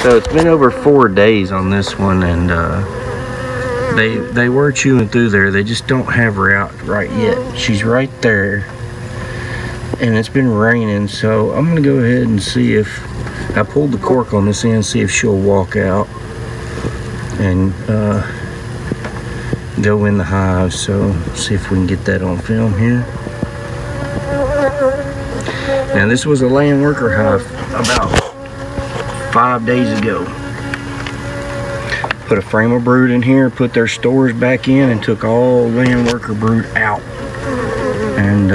So it's been over 4 days on this one, and they were chewing through there. They just don't have her out right yet. She's right there, and it's been raining, so I'm gonna go ahead and see if I pulled the cork on this end, see if she'll walk out and go in the hive. So see if we can get that on film here. Now this was a laying worker hive about 5 days ago. Put a frame of brood in here, put their stores back in, and took all laying worker brood out. And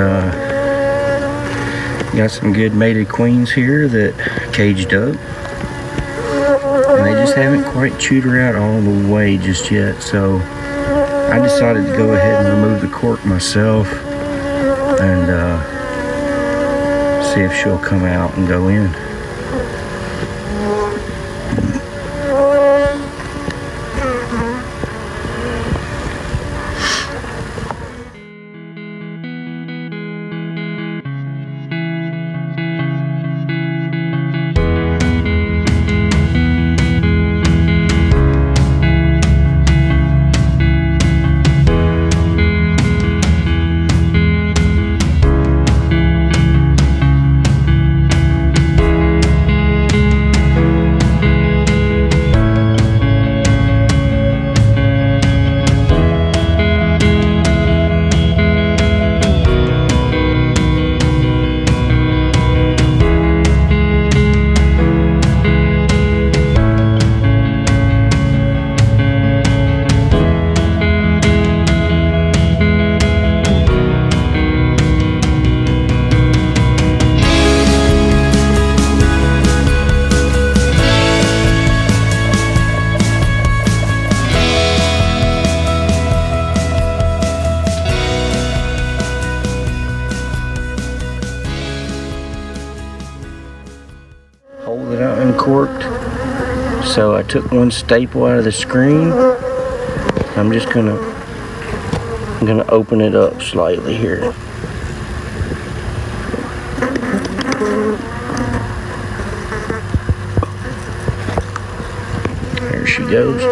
got some good mated queens here that caged up. And they just haven't quite chewed her out all the way just yet. So I decided to go ahead and remove the cork myself and see if she'll come out and go in. Hold it out uncorked. So I took one staple out of the screen. I'm gonna open it up slightly here. There she goes.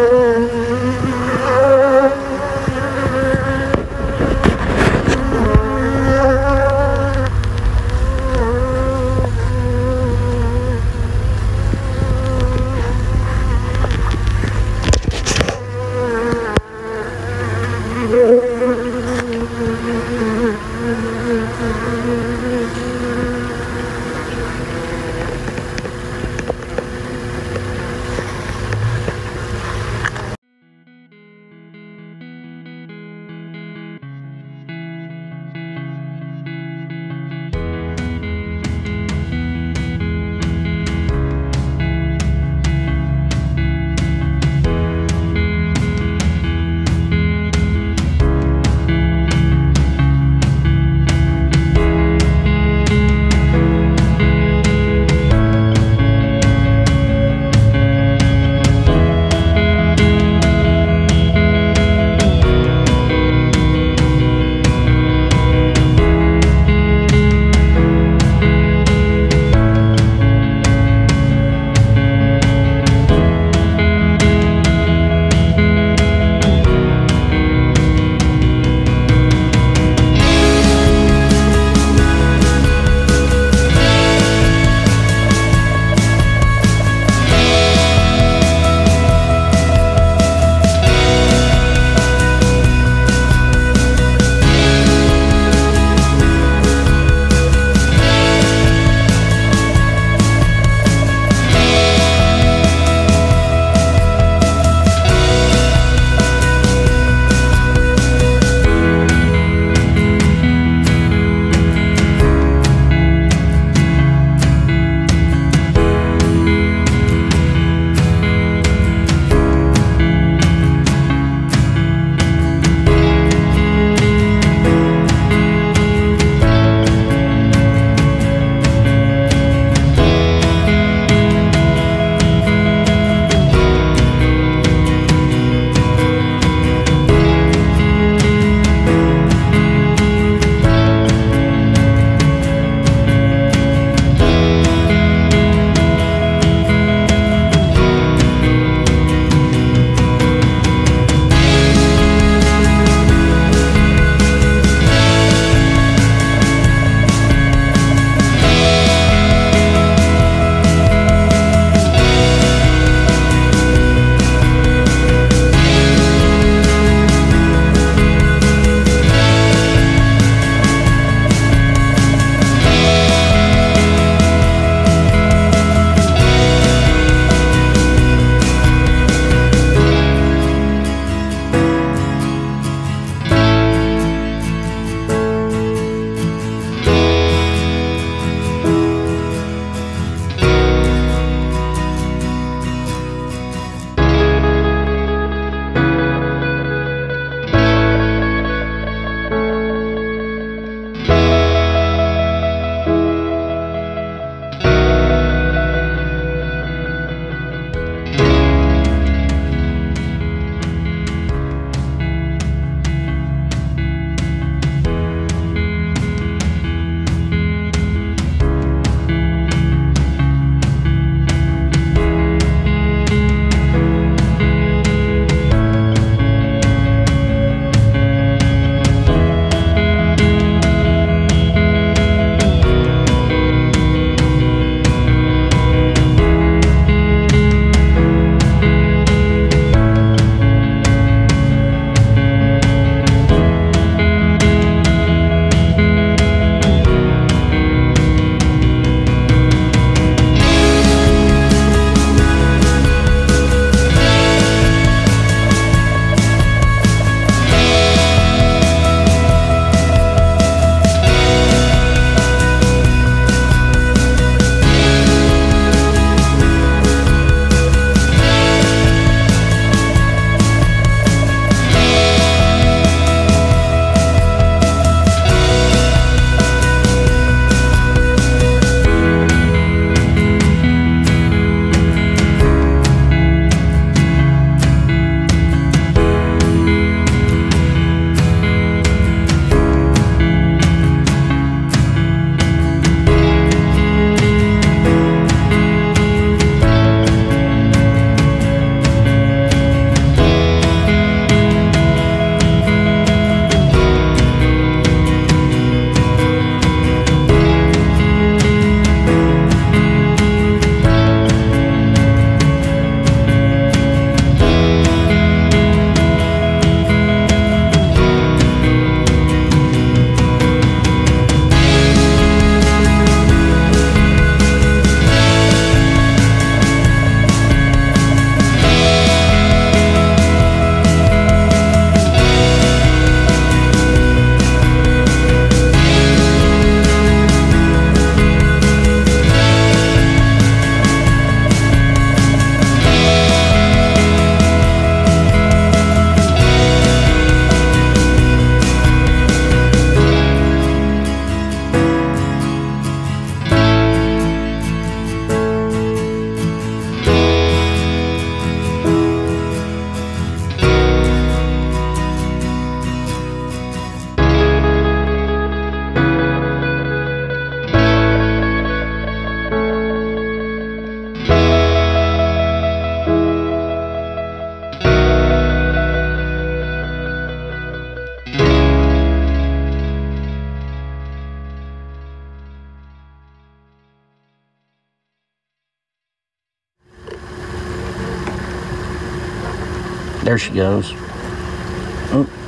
There she goes.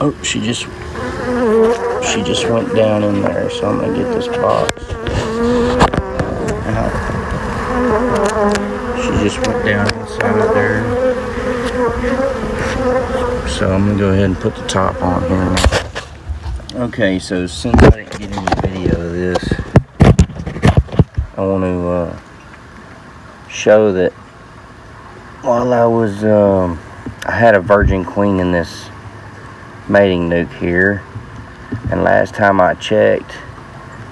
Oh, she just went down in there, so I'm gonna get this box out. She just went down inside there. So I'm gonna go ahead and put the top on here now. Okay, so since I didn't get any video of this, I want to show that while I was, I had a virgin queen in this mating nuke here, and last time I checked,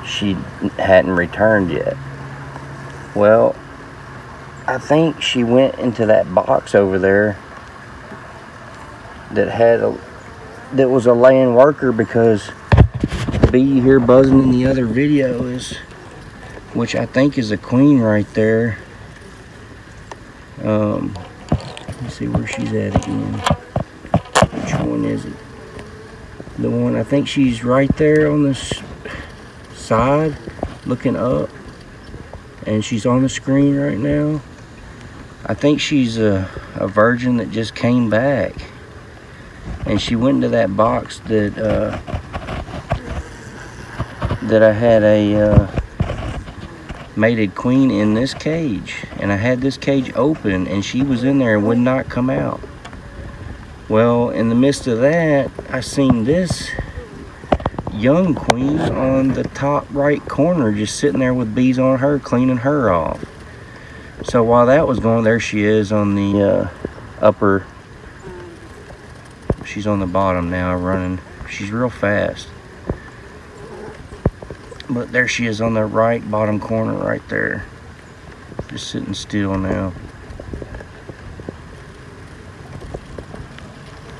she hadn't returned yet. Well, I think she went into that box over there that was a laying worker, because the bee you hear buzzing in the other video which I think is a queen right there. Let's see where she's at again. Which one is it? The one, I think she's right there on this side looking up, and she's on the screen right now. I think she's a virgin that just came back, and she went into that box that I had a mated queen in this cage, and I had this cage open, and she was in there and would not come out. Well, in the midst of that, I seen this young queen on the top right corner, just sitting there with bees on her, cleaning her off. So while that was going, there she is on the upper. She's on the bottom now, running. She's real fast. But there she is on the right bottom corner right there, just sitting still now.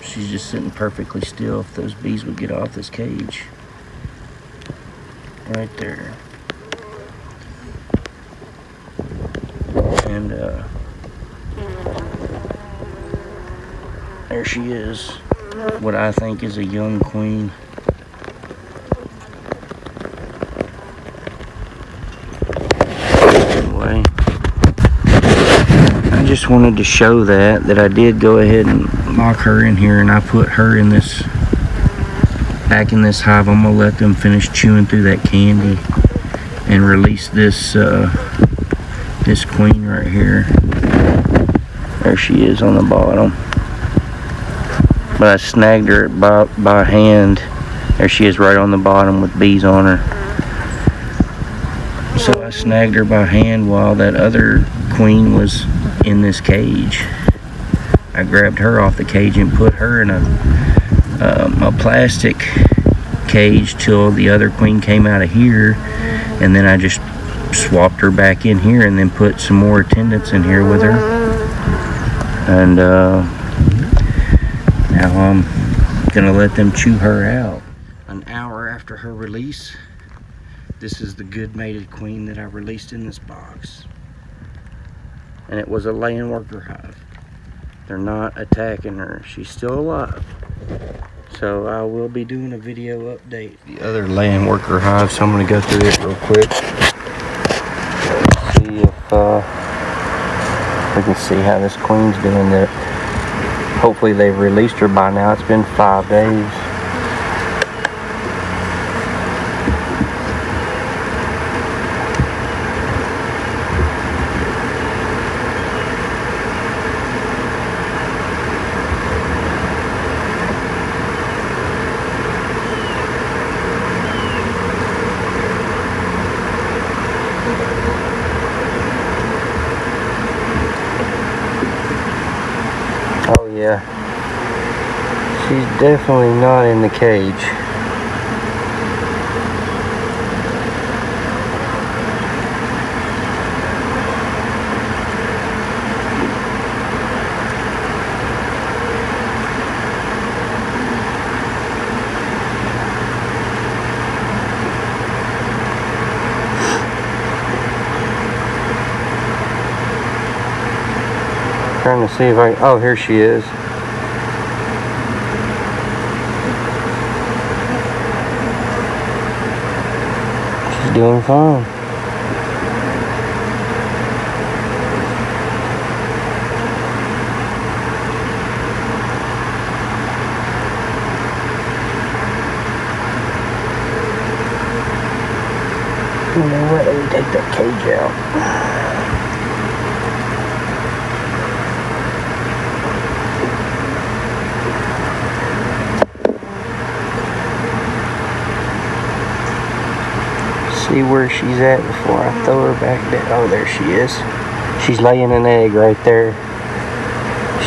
She's just sitting perfectly still. If those bees would get off this cage. Right there. And there she is. What I think is a young queen. Anyway, I just wanted to show that I did go ahead and lock her in here, and I put her in this, back in this hive. I'm gonna let them finish chewing through that candy and release this this queen right here. There she is on the bottom. But I snagged her by hand. There she is right on the bottom with bees on her. So I snagged her by hand while that other queen was in this cage. I grabbed her off the cage and put her in a plastic cage till the other queen came out of here, and then I just swapped her back in here and then put some more attendants in here with her. And now I'm gonna let them chew her out. An hour after her release, this is the good mated queen that I released in this box. And it was a laying worker hive. They're not attacking her. She's still alive. So I will be doing a video update. The other laying worker hive, so I'm gonna go through it real quick. See if we can see how this queen's doing. That hopefully they've released her by now. It's been 5 days. Oh yeah, she's definitely not in the cage. Trying to see if I, oh, here she is. She's doing fine. You know what? Let me take that cage out. See where she's at before I throw her back down. Oh, there she is. She's laying an egg right there.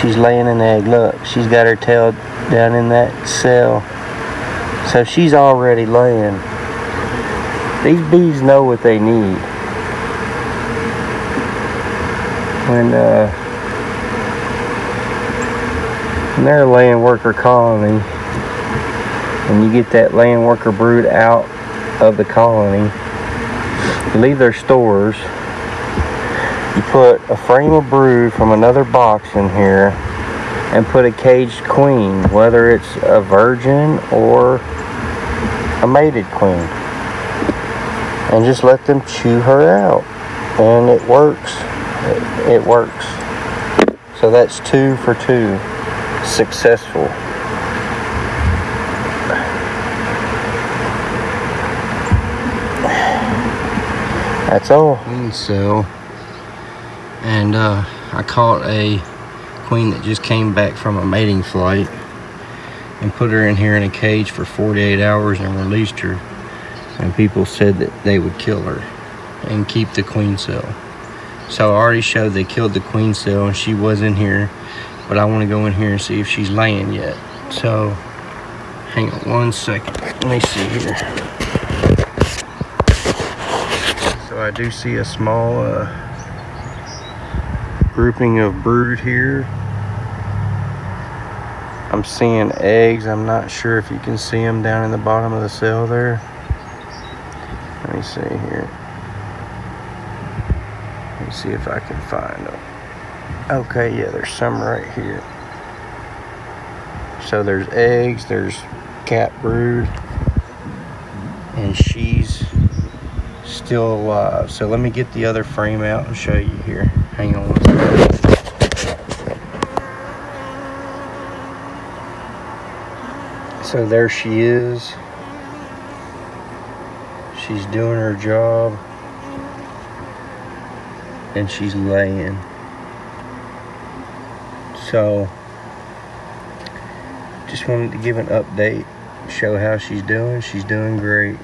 She's laying an egg. Look, she's got her tail down in that cell. So she's already laying. These bees know what they need. When they're a laying worker colony, and you get that laying worker brood out of the colony, you leave their stores, you put a frame of brood from another box in here and put a caged queen, whether it's a virgin or a mated queen, and just let them chew her out, and it works. It works. So that's 2 for 2. Successful. That's all. Queen cell. And I caught a queen that just came back from a mating flight and put her in here in a cage for 48 hours and released her. And people said that they would kill her and keep the queen cell. So I already showed they killed the queen cell and she was in here, but I want to go in here and see if she's laying yet. So hang on 1 second. Let me see here. So I do see a small grouping of brood here. I'm seeing eggs. I'm not sure if you can see them down in the bottom of the cell there. Let me see here. Let me see if I can find them. Okay, yeah, there's some right here. So there's eggs, there's cat brood, and she's still alive. So let me get the other frame out and show you here. Hang on 1 second. So there she is. She's doing her job. And she's laying. So just wanted to give an update, show how she's doing. She's doing great.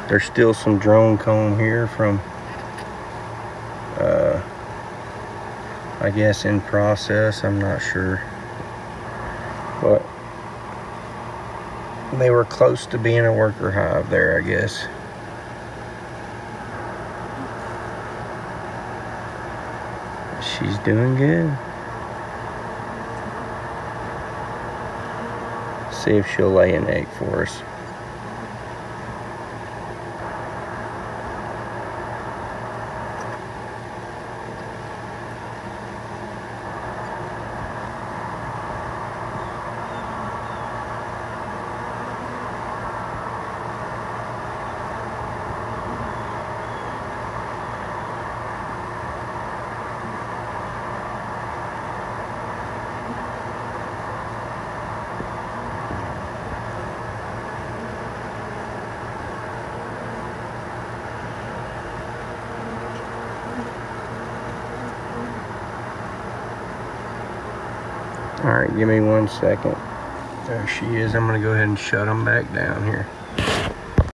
There's still some drone comb here from I guess in process, I'm not sure, but they were close to being a worker hive there, I guess. She's doing good. See if she'll lay an egg for us. Alright, give me 1 second. There she is. I'm going to go ahead and shut them back down here.